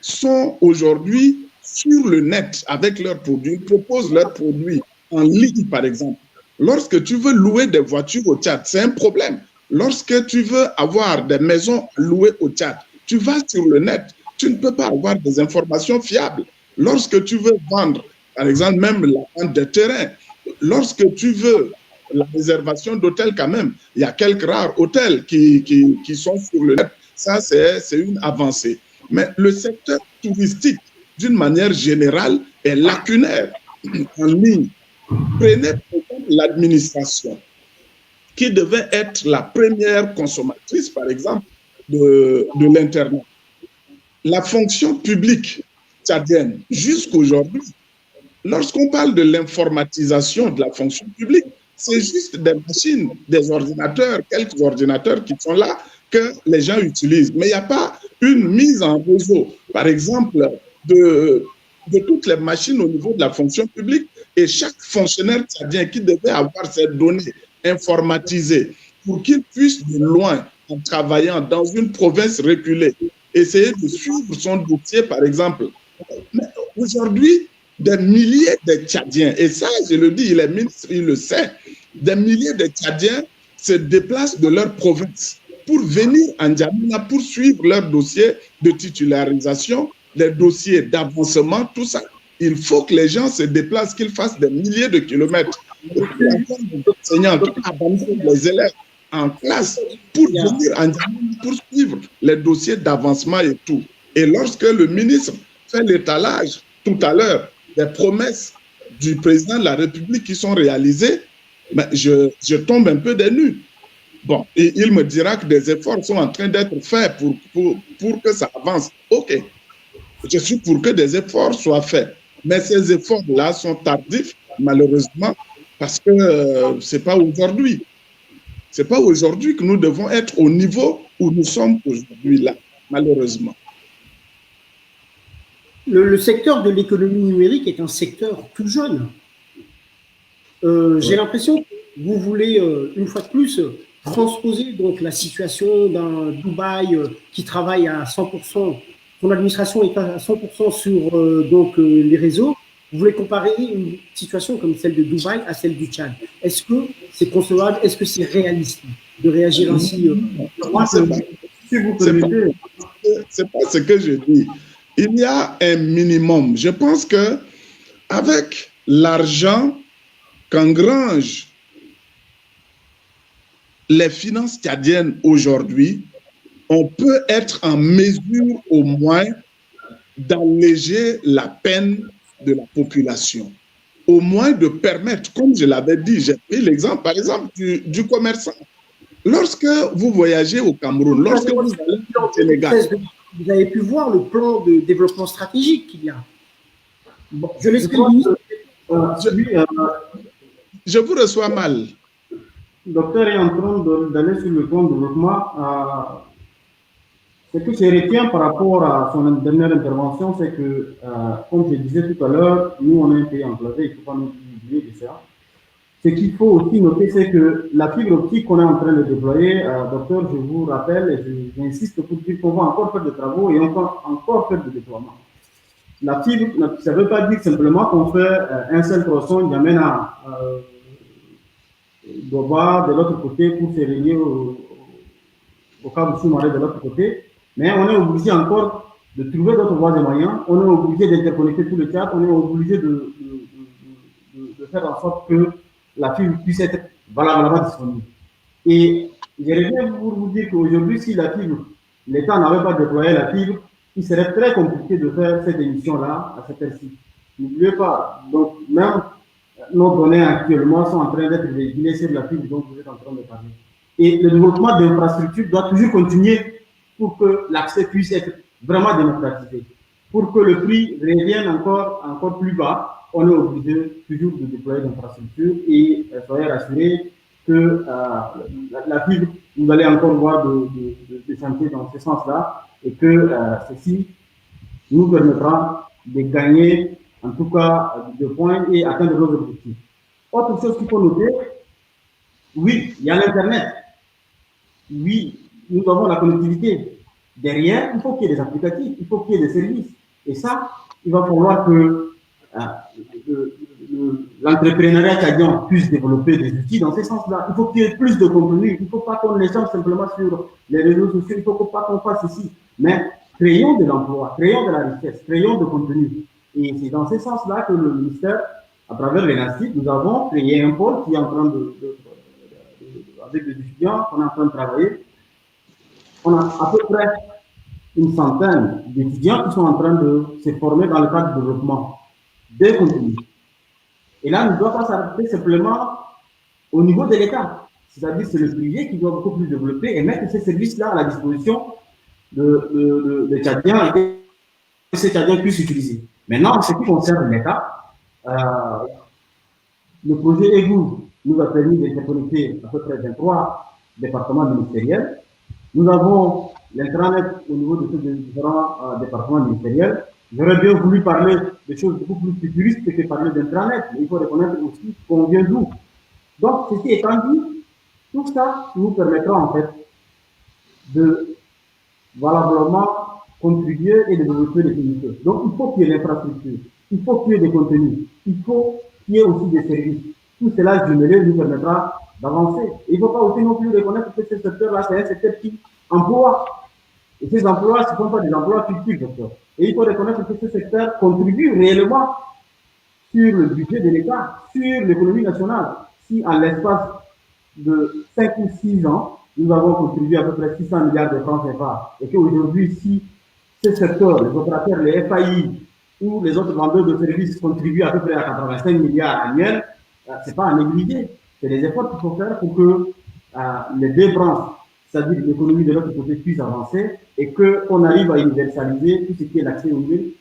[SPEAKER 2] sont aujourd'hui sur le net avec leurs produits, ils proposent leurs produits en ligne, par exemple. Lorsque tu veux louer des voitures au Tchad, c'est un problème. Lorsque tu veux avoir des maisons louées au Tchad, tu vas sur le net, tu ne peux pas avoir des informations fiables. Lorsque tu veux vendre, par exemple, même la vente de terrain, lorsque tu veux la réservation d'hôtels quand même, il y a quelques rares hôtels qui sont sur le net. Ça, c'est une avancée. Mais le secteur touristique, d'une manière générale, est lacunaire en ligne. Prenez par exemple l'administration, qui devait être la première consommatrice, par exemple, de l'Internet. La fonction publique tchadienne, jusqu'aujourd'hui, lorsqu'on parle de l'informatisation de la fonction publique, c'est juste des machines, des ordinateurs, quelques ordinateurs qui sont là que les gens utilisent. Mais il n'y a pas une mise en réseau, par exemple, de toutes les machines au niveau de la fonction publique, et chaque fonctionnaire tchadien qui devait avoir ces données informatisées pour qu'il puisse de loin, en travaillant dans une province reculée, essayer de suivre son dossier, par exemple. Mais aujourd'hui, des milliers de Tchadiens, et ça, je le dis, les ministres, ils le savent, des milliers de Tchadiens se déplacent de leur province pour venir en N'Djamena pour suivre leurs dossiers de titularisation, les dossiers d'avancement, tout ça. Il faut que les gens se déplacent, qu'ils fassent des milliers de kilomètres. Et puis, les enseignants abandonnent les élèves en classe pour venir en N'Djamena pour suivre les dossiers d'avancement et tout. Et lorsque le ministre fait l'étalage tout à l'heure des promesses du président de la République qui sont réalisées, ben je tombe un peu des nues. Bon, et il me dira que des efforts sont en train d'être faits pour que ça avance. OK, je suis pour que des efforts soient faits. Mais ces efforts-là sont tardifs, malheureusement, parce que ce n'est pas aujourd'hui. Ce n'est pas aujourd'hui que nous devons être au niveau où nous sommes aujourd'hui là, malheureusement.
[SPEAKER 1] Le secteur de l'économie numérique est un secteur tout jeune. J'ai l'impression que vous voulez, une fois de plus, transposer donc la situation d'un Dubaï qui travaille à 100%, son administration est à 100% sur donc, les réseaux, Vous voulez comparer une situation comme celle de Dubaï à celle du Tchad. Est-ce que c'est concevable? Est-ce que c'est réaliste de réagir ainsi?
[SPEAKER 3] Moi, si vous permettez,
[SPEAKER 2] c'est pas ce que je dis. Il y a un minimum. Je pense que avec l'argent qu'engrangent les finances tchadiennes aujourd'hui, on peut être en mesure au moins d'alléger la peine de la population. Au moins de permettre, comme je l'avais dit, j'ai pris l'exemple, par exemple, du commerçant. Lorsque vous voyagez au Cameroun, lorsque vous allez au Sénégal,
[SPEAKER 1] vous avez pu voir le plan de développement stratégique qu'il y a. Bon, je l'explique.
[SPEAKER 2] Je vous reçois mal.
[SPEAKER 3] Le docteur est en train d'aller sur le plan de développement. Ce que je retiens par rapport à son dernière intervention, c'est que, comme je disais tout à l'heure, nous, on est un pays enclavé, il ne faut pas nous oublier de ça. Ce qu'il faut aussi noter, c'est que la fibre optique qu'on est en train de déployer, docteur, je vous rappelle, et j'insiste pour dire qu'on va encore faire des travaux et encore faire des déploiements. La fibre, ça ne veut pas dire simplement qu'on fait un seul tronçon, il amène à Doba de l'autre côté pour se relier au câble sous-marin de l'autre côté. Mais on est obligé encore de trouver d'autres voies et moyens. On est obligé d'interconnecter tout le Tchad. On est obligé de faire en sorte que la fibre puisse être valablement disponible. Et je reviens pour vous dire qu'aujourd'hui, si la fibre, l'État n'avait pas déployé la fibre, il serait très compliqué de faire cette émission-là à cette heure-ci. N'oubliez pas, donc même nos données actuellement sont en train d'être véhiculées sur la fibre dont vous êtes en train de parler. Et le développement d'infrastructures doit toujours continuer pour que l'accès puisse être vraiment démocratisé. Pour que le prix revienne encore plus bas, on est obligé toujours de déployer l'infrastructure et soyez rassurés que la fibre, vous allez encore voir de chantiers dans ce sens-là et que ceci nous permettra de gagner en tout cas de points et atteindre nos objectifs. Autre chose qu'il faut noter, oui, il y a l'Internet. Oui, nous avons la connectivité. Derrière, il faut qu'il y ait des applicatifs, il faut qu'il y ait des services. Et ça, il va falloir que l'entrepreneuriat tchadien puisse développer des outils dans ce sens-là. Il faut qu'il y ait plus de contenu. Il ne faut pas qu'on échange simplement sur les réseaux sociaux. Il ne faut pas qu'on fasse ici. Mais créons de l'emploi, créons de la richesse, créons de contenu. Et c'est dans ce sens-là que le ministère, à travers l'ENACID, nous avons créé un pôle qui est en train avec des étudiants, on est en train de travailler. On a à peu près une centaine d'étudiants qui sont en train de se former dans le cadre de développement des contenus. Et là, on ne doit pas s'arrêter simplement au niveau de l'État. C'est-à-dire que c'est le privé qui doit beaucoup plus développer et mettre ces services-là à la disposition des Tchadiens et que ces Tchadiens puissent utiliser. Maintenant, en ce qui concerne l'État, le projet EGOU nous a permis d'interconnecter à peu près 23 départements ministériels. Nous avons l'intranet au niveau de ces différents départements ministériels. J'aurais bien voulu parler de choses beaucoup plus futuristes que parler d'intranet, mais il faut reconnaître aussi qu'on vient d'où. Donc, ceci étant dit, tout ça nous permettra en fait de valablement contribuer et de développer les unités. Donc, il faut qu'il y ait l'infrastructure, il faut qu'il y ait des contenus, il faut qu'il y ait aussi des services. Tout cela, jumelé, nous permettra d'avancer. Il ne faut pas aussi non plus reconnaître que ce secteur-là, c'est un secteur qui emploie. Et ces emplois, ce ne sont pas des emplois fictifs, docteur. Et il faut reconnaître que ce secteur contribue réellement sur le budget de l'État, sur l'économie nationale. Si en l'espace de 5 ou 6 ans, nous avons contribué à peu près 600 milliards de francs CFA, et qu'aujourd'hui, si ce secteur, les opérateurs, les FAI ou les autres vendeurs de services contribuent à peu près à 85 milliards annuels, ce n'est pas à négliger. C'est les efforts qu'il faut faire pour que les deux branches, c'est-à-dire l'économie de l'autre côté, puisse avancer et qu'on arrive à universaliser tout ce qui est l'accès au numérique.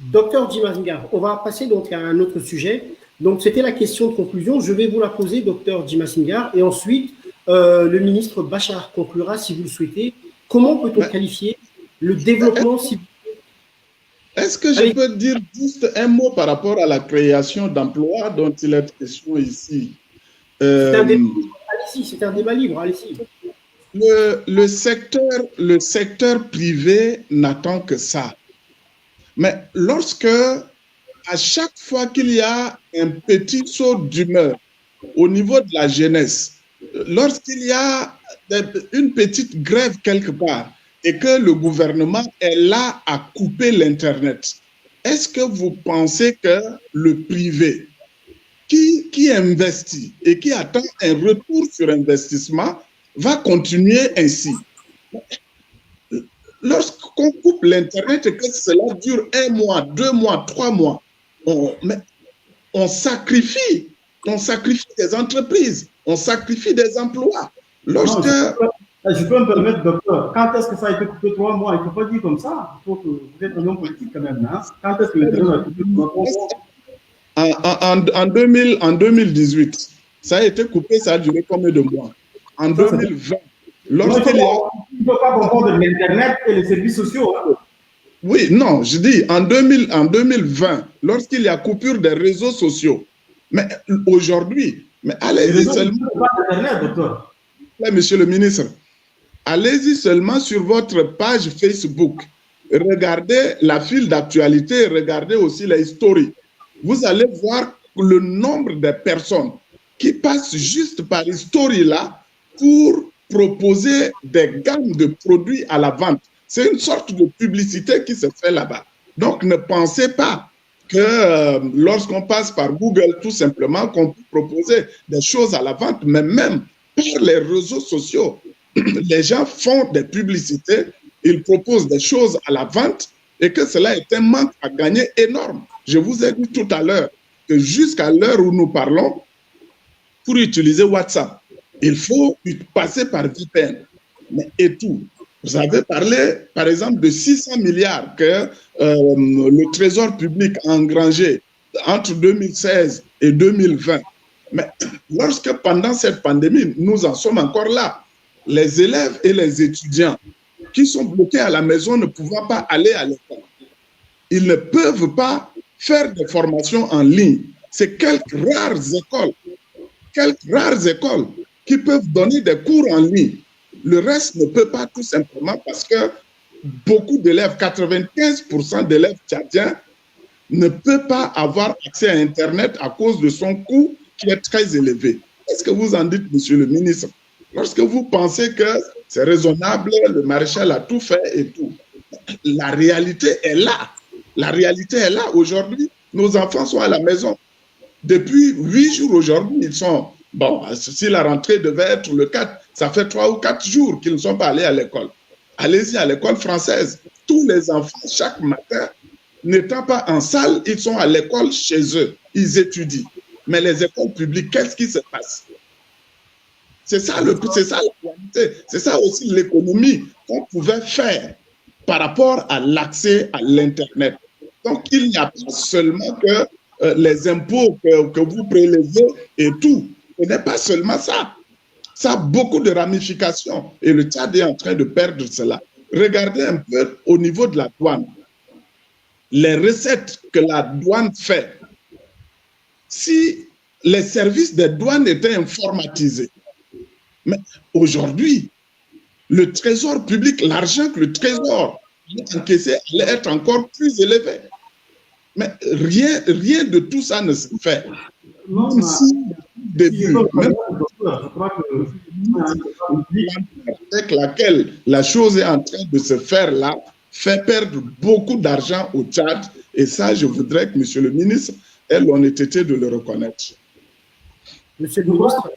[SPEAKER 1] Docteur Djimazingar, on va passer donc à un autre sujet. Donc, c'était la question de conclusion. Je vais vous la poser, docteur Djimazingar, et ensuite, le ministre Bachar conclura si vous le souhaitez. Comment peut-on qualifier le développement civil?
[SPEAKER 2] Est-ce que je peux dire juste un mot par rapport à la création d'emplois dont il est question ici?
[SPEAKER 1] Allez-y, c'est un débat libre, allez-y.
[SPEAKER 2] Le secteur privé n'attend que ça. Mais lorsque, à chaque fois qu'il y a un petit saut d'humeur au niveau de la jeunesse, lorsqu'il y a une petite grève quelque part et que le gouvernement est là à couper l'Internet, est-ce que vous pensez que le privé qui investit et qui attend un retour sur investissement va continuer ainsi? Lorsqu'on coupe l'Internet et que cela dure 1 mois, 2 mois, 3 mois, on sacrifie des entreprises, on sacrifie des emplois. Lorsque...
[SPEAKER 3] Non, je peux me permettre, docteur, quand est-ce que ça a été coupé 3 mois? Il ne faut pas dire comme ça. Il faut que vous êtes un homme politique quand même. Hein? Quand est-ce que l'Internet a été coupé 3 mois?
[SPEAKER 2] En 2018, ça a été coupé, ça a duré combien de mois? En 2020, lorsqu'il y a...
[SPEAKER 3] Il ne faut pas confondre l'Internet et les services sociaux. Hein?
[SPEAKER 2] Oui, non, je dis en 2020, lorsqu'il y a coupure des réseaux sociaux. Mais aujourd'hui, mais allez-y seulement... Monsieur le ministre, allez-y seulement sur votre page Facebook. Regardez la file d'actualité, regardez aussi la story. Vous allez voir le nombre de personnes qui passent juste par story là pour proposer des gammes de produits à la vente. C'est une sorte de publicité qui se fait là-bas. Donc, ne pensez pas que lorsqu'on passe par Google, tout simplement, qu'on peut proposer des choses à la vente, mais même par les réseaux sociaux, les gens font des publicités, ils proposent des choses à la vente et que cela est un manque à gagner énorme. Je vous ai dit tout à l'heure que jusqu'à l'heure où nous parlons, pour utiliser WhatsApp, il faut passer par VPN. Et tout. Vous avez parlé, par exemple, de 600 milliards que le Trésor public a engrangé entre 2016 et 2020. Mais lorsque pendant cette pandémie, nous en sommes encore là, les élèves et les étudiants qui sont bloqués à la maison ne pouvant pas aller à l'école, ils ne peuvent pas faire des formations en ligne. C'est quelques rares écoles qui peuvent donner des cours en ligne. Le reste ne peut pas, tout simplement parce que beaucoup d'élèves, 95% d'élèves tchadiens, ne peuvent pas avoir accès à Internet à cause de son coût qui est très élevé. Qu'est-ce que vous en dites, monsieur le ministre? Lorsque vous pensez que c'est raisonnable, le maréchal a tout fait et tout, la réalité est là. La réalité est là. Aujourd'hui, nos enfants sont à la maison. Depuis 8 jours aujourd'hui, ils sont... Bon, si la rentrée devait être le 4, ça fait 3 ou 4 jours qu'ils ne sont pas allés à l'école. Allez-y à l'école française. Tous les enfants, chaque matin, n'étant pas en salle, ils sont à l'école chez eux. Ils étudient. Mais les écoles publiques, qu'est-ce qui se passe? C'est ça la réalité. C'est ça aussi l'économie qu'on pouvait faire par rapport à l'accès à l'Internet. Donc, il n'y a pas seulement que les impôts que vous prélevez et tout. Ce n'est pas seulement ça. Ça a beaucoup de ramifications. Et le Tchad est en train de perdre cela. Regardez un peu au niveau de la douane. Les recettes que la douane fait, si les services des douanes étaient informatisés, mais aujourd'hui, le trésor public, l'argent que le trésor a encaissé allait être encore plus élevé. Mais rien de tout ça ne se fait.
[SPEAKER 3] Non,
[SPEAKER 2] début, même avec laquelle la chose est en train de se faire là, fait perdre beaucoup d'argent au Tchad. Et ça, je voudrais que monsieur le ministre ait l'honnêteté de le reconnaître.
[SPEAKER 3] Monsieur le ministre,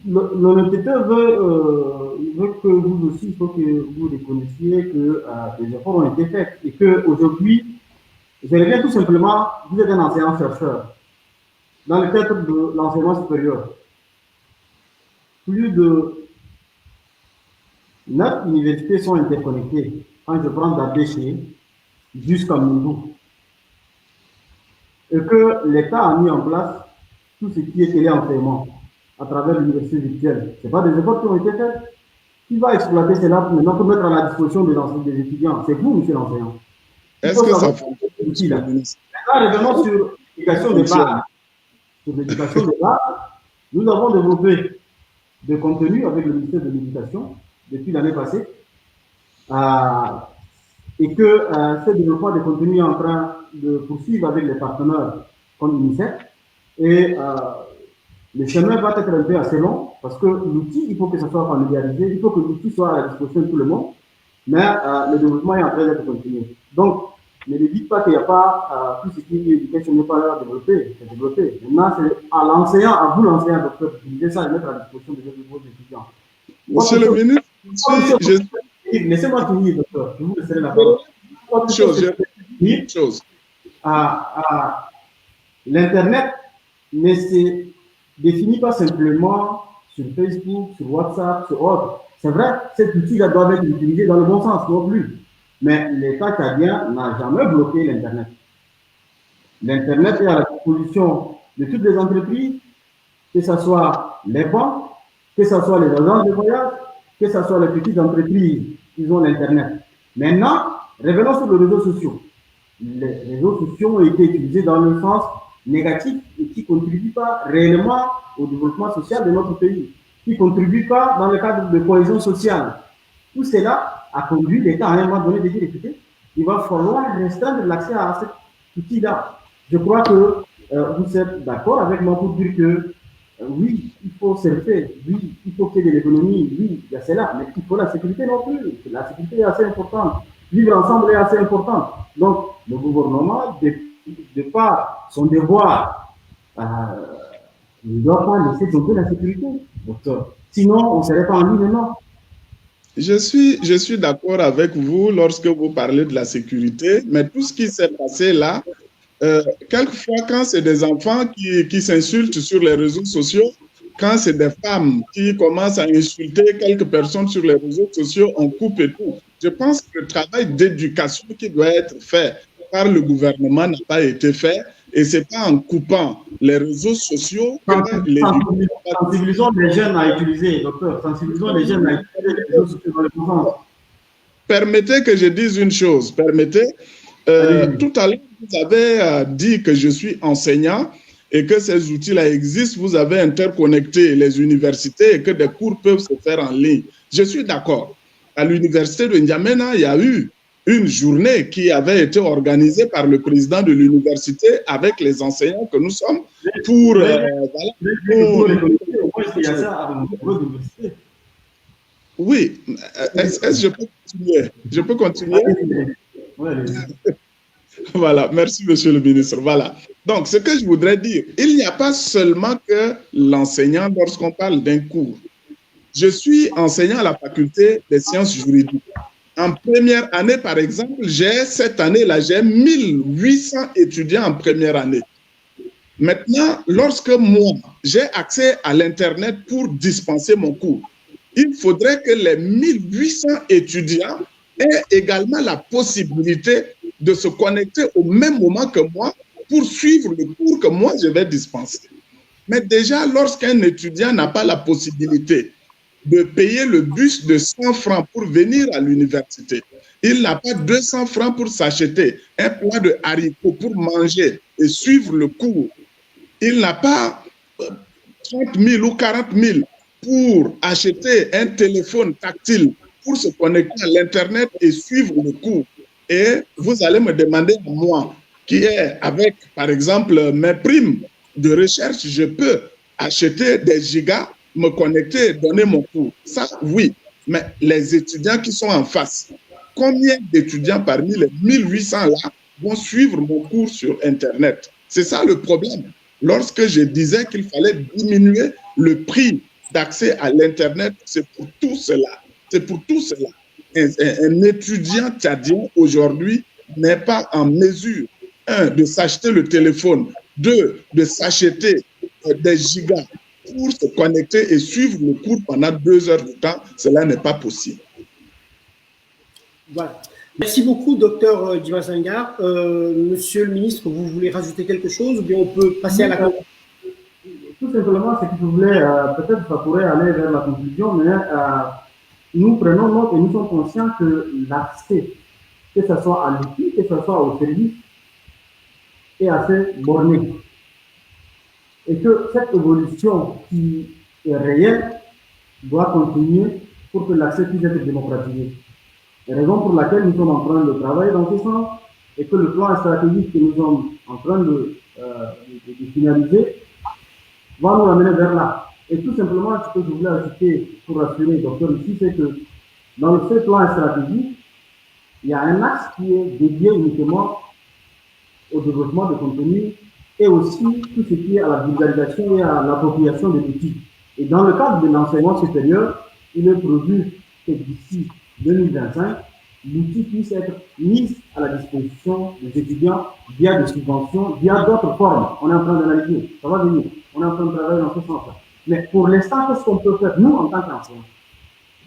[SPEAKER 3] l'honnêteté veut que vous aussi, il faut que vous reconnaissiez que des efforts ont été faits et qu'aujourd'hui, j'aimerais bien tout simplement, vous êtes un enseignant-chercheur dans le cadre de l'enseignement supérieur. Plus de 9 universités sont interconnectées. Quand je prends d'Abéché jusqu'à Moundou. Et que l'État a mis en place tout ce qui est téléenseignement à travers l'université virtuelle. Ce n'est pas des efforts qui ont été faits. Qui va exploiter cela maintenant pour mettre à la disposition des étudiants? C'est vous, monsieur l'enseignant.
[SPEAKER 2] Est-ce que ça fonctionne?
[SPEAKER 3] Maintenant, revenons sur l'éducation de base. Sur l'éducation de base, nous avons développé des contenus avec le ministère de l'Éducation depuis l'année passée. et que ce développement de contenu est en train de poursuivre avec les partenaires comme UNICEF. Et le chemin va être un peu assez long parce que l'outil, il faut que ça soit familiarisé, il faut que l'outil soit à la disposition de tout le monde, mais le développement est en train d'être continué. Donc, ne me dites pas qu'il n'y a pas tout ce qui est éducation n'est pas développé, c'est développé. Maintenant, c'est à l'enseignant, à vous l'enseignant, docteur, d'utiliser ça et mettre à la disposition de vos étudiants.
[SPEAKER 2] Monsieur le ministre,
[SPEAKER 3] laissez-moi finir, docteur, je vous laisserai la parole. L'Internet ne se définit pas simplement sur Facebook, sur WhatsApp, sur autre. C'est vrai, cet outil-là doit être utilisé dans le bon sens, non plus. Mais l'État tchadien n'a jamais bloqué l'Internet. L'Internet est à la disposition de toutes les entreprises, que ce soit les banques, que ce soit les agences de voyage, que ce soit les petites entreprises qui ont l'Internet. Maintenant, revenons sur les réseaux sociaux. Les réseaux sociaux ont été utilisés dans le sens négatif et qui ne contribuent pas réellement au développement social de notre pays, qui ne contribuent pas dans le cadre de cohésion sociale. Tout cela a conduit l'État à un moment donné de dire, écoutez, il va falloir restreindre l'accès à cet outil-là. Je crois que vous êtes d'accord avec moi pour dire que oui, il faut surfer, oui, il faut qu'il y ait de l'économie, oui, il y a cela, mais il faut la sécurité non plus. La sécurité est assez importante. Vivre ensemble est assez important. Donc, le gouvernement, de par son devoir, ne doit pas laisser tomber la sécurité. Donc, sinon, on ne serait pas en ligne, non.
[SPEAKER 2] Je suis d'accord avec vous lorsque vous parlez de la sécurité, mais tout ce qui s'est passé là, quelquefois, quand c'est des enfants qui s'insultent sur les réseaux sociaux, quand c'est des femmes qui commencent à insulter quelques personnes sur les réseaux sociaux, on coupe et tout. Je pense que le travail d'éducation qui doit être fait par le gouvernement n'a pas été fait. Et ce n'est pas en coupant les réseaux sociaux que
[SPEAKER 3] sensibilisons les jeunes à utiliser, docteur. Sensibilisons les jeunes à utiliser les réseaux sociaux dans le bon sens.
[SPEAKER 2] Permettez que je dise une chose. Permettez. Tout à l'heure, vous avez dit que je suis enseignant et que ces outils-là existent. Vous avez interconnecté les universités et que des cours peuvent se faire en ligne. Je suis d'accord. À l'université de N'Djamena, il y a eu une journée qui avait été organisée par le président de l'université avec les enseignants que nous sommes pour... Oui, est-ce que je peux continuer? Je peux continuer? Voilà, merci monsieur le ministre. Voilà. Donc, ce que je voudrais dire, il n'y a pas seulement que l'enseignant lorsqu'on parle d'un cours. Je suis enseignant à la faculté des sciences juridiques. En première année, par exemple, cette année-là, j'ai 1800 étudiants en première année. Maintenant, lorsque moi, j'ai accès à l'Internet pour dispenser mon cours, il faudrait que les 1800 étudiants aient également la possibilité de se connecter au même moment que moi pour suivre le cours que moi, je vais dispenser. Mais déjà, lorsqu'un étudiant n'a pas la possibilité de payer le bus de 100 francs pour venir à l'université, il n'a pas 200 francs pour s'acheter un plat de haricots pour manger et suivre le cours, il n'a pas 30 000 ou 40 000 pour acheter un téléphone tactile pour se connecter à l'Internet et suivre le cours. Et vous allez me demander à moi, qui est avec, par exemple, mes primes de recherche, je peux acheter des gigas, me connecter, donner mon cours. Ça, oui. Mais les étudiants qui sont en face, combien d'étudiants parmi les 1800 là vont suivre mon cours sur Internet? C'est ça le problème. Lorsque je disais qu'il fallait diminuer le prix d'accès à l'Internet, c'est pour tout cela. C'est pour tout cela. Un étudiant tchadien aujourd'hui n'est pas en mesure, un, de s'acheter le téléphone, deux, de s'acheter des gigas pour se connecter et suivre le cours pendant 2 heures de temps. Cela n'est pas possible.
[SPEAKER 1] Voilà. Merci beaucoup, docteur Djibasangar. Monsieur le ministre, vous voulez rajouter quelque chose ou bien on peut passer à la conclusion?
[SPEAKER 3] Tout simplement, ce que je voulais, peut-être ça pourrait aller vers la conclusion, mais nous prenons note et nous sommes conscients que l'accès, que ce soit à l'outil, que ce soit au service, est assez borné. Et que cette évolution qui est réelle doit continuer pour que l'accès puisse être démocratisé. Raison pour laquelle nous sommes en train de travailler dans ce sens et que le plan stratégique que nous sommes en train de finaliser va nous amener vers là. Et tout simplement, ce que je voulais ajouter pour rassurer le docteur ici, c'est que dans ce plan stratégique, il y a un axe qui est dédié uniquement au développement de contenu et aussi tout ce qui est à la vulgarisation et à l'appropriation des outils. Et dans le cadre de l'enseignement supérieur, il est prévu que d'ici 2025, l'outil puisse être mis à la disposition des étudiants via des subventions, via d'autres formes. On est en train d'analyser, ça va venir. On est en train de travailler dans ce sens-là. Mais pour l'instant, qu'est-ce qu'on peut faire, nous, en tant qu'enseignants?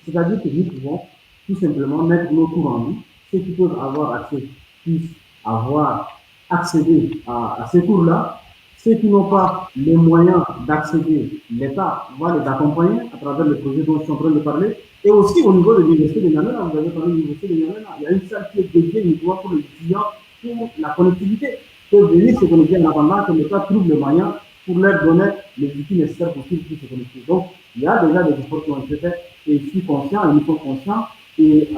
[SPEAKER 3] C'est-à-dire que nous pouvons tout simplement mettre nos cours en ligne. Ceux qui peuvent avoir accès puissent avoir accédé à ces cours-là. Ceux qui n'ont pas les moyens d'accéder, l'État va les accompagner à travers le projet dont je suis en train de parler. Et aussi au niveau de l'université de Niamey, vous avez parlé de l'université de Niamey, il y a une salle qui est dédiée uniquement pour les étudiants pour la connectivité. Ils peuvent venir se connecter en attendant que l'État trouve les moyens pour leur donner les outils nécessaires pour qu'ils puissent se connecter. Donc, il y a déjà des efforts qui ont été faits et je suis conscient et nous sommes conscients et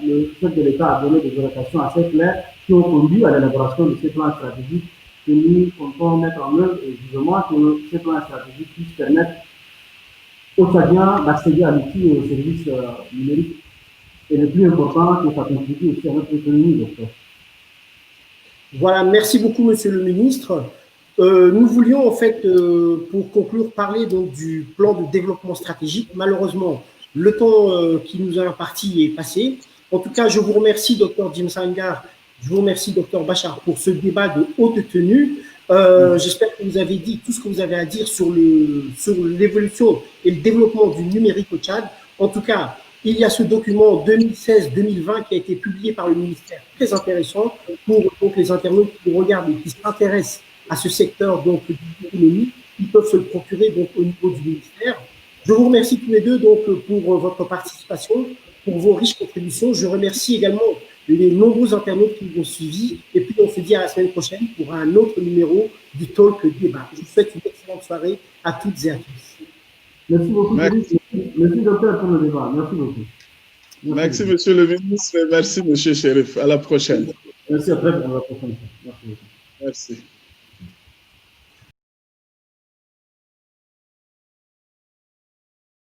[SPEAKER 3] le chef de l'État a donné des orientations assez claires qui ont conduit à l'élaboration de ces plans stratégiques que nous comptons mettre en œuvre et justement que ces plans stratégiques puissent permettre aux Tchadiens d'accéder à l'outil et aux services numériques. Et le plus important, que ça contribue aussi à notre économie.
[SPEAKER 1] Voilà, merci beaucoup, Monsieur le Ministre. Nous voulions en fait, pour conclure, parler donc du plan de développement stratégique. Malheureusement, le temps qui nous a imparti est passé. En tout cas, je vous remercie, Dr Jim Sangar. Je vous remercie, Dr Bachar, pour ce débat de haute tenue. J'espère que vous avez dit tout ce que vous avez à dire sur l'évolution et le développement du numérique au Tchad. En tout cas, il y a ce document 2016-2020 qui a été publié par le ministère, très intéressant pour donc, les internautes qui regardent et qui s'intéressent à ce secteur donc, de l'économie. Ils peuvent se le procurer donc, au niveau du ministère. Je vous remercie tous les deux donc, pour votre participation, pour vos riches contributions. Je remercie également les nombreux internautes qui nous ont suivis. Et puis, on se dit à la semaine prochaine pour un autre numéro du Talk Débat. Je vous souhaite une excellente soirée à toutes et à tous.
[SPEAKER 3] Merci beaucoup, merci, docteur, pour le débat. Merci beaucoup.
[SPEAKER 2] Merci, monsieur le ministre. Merci, monsieur Chérif. À la prochaine.
[SPEAKER 3] Merci, à la prochaine. Merci.
[SPEAKER 2] Merci.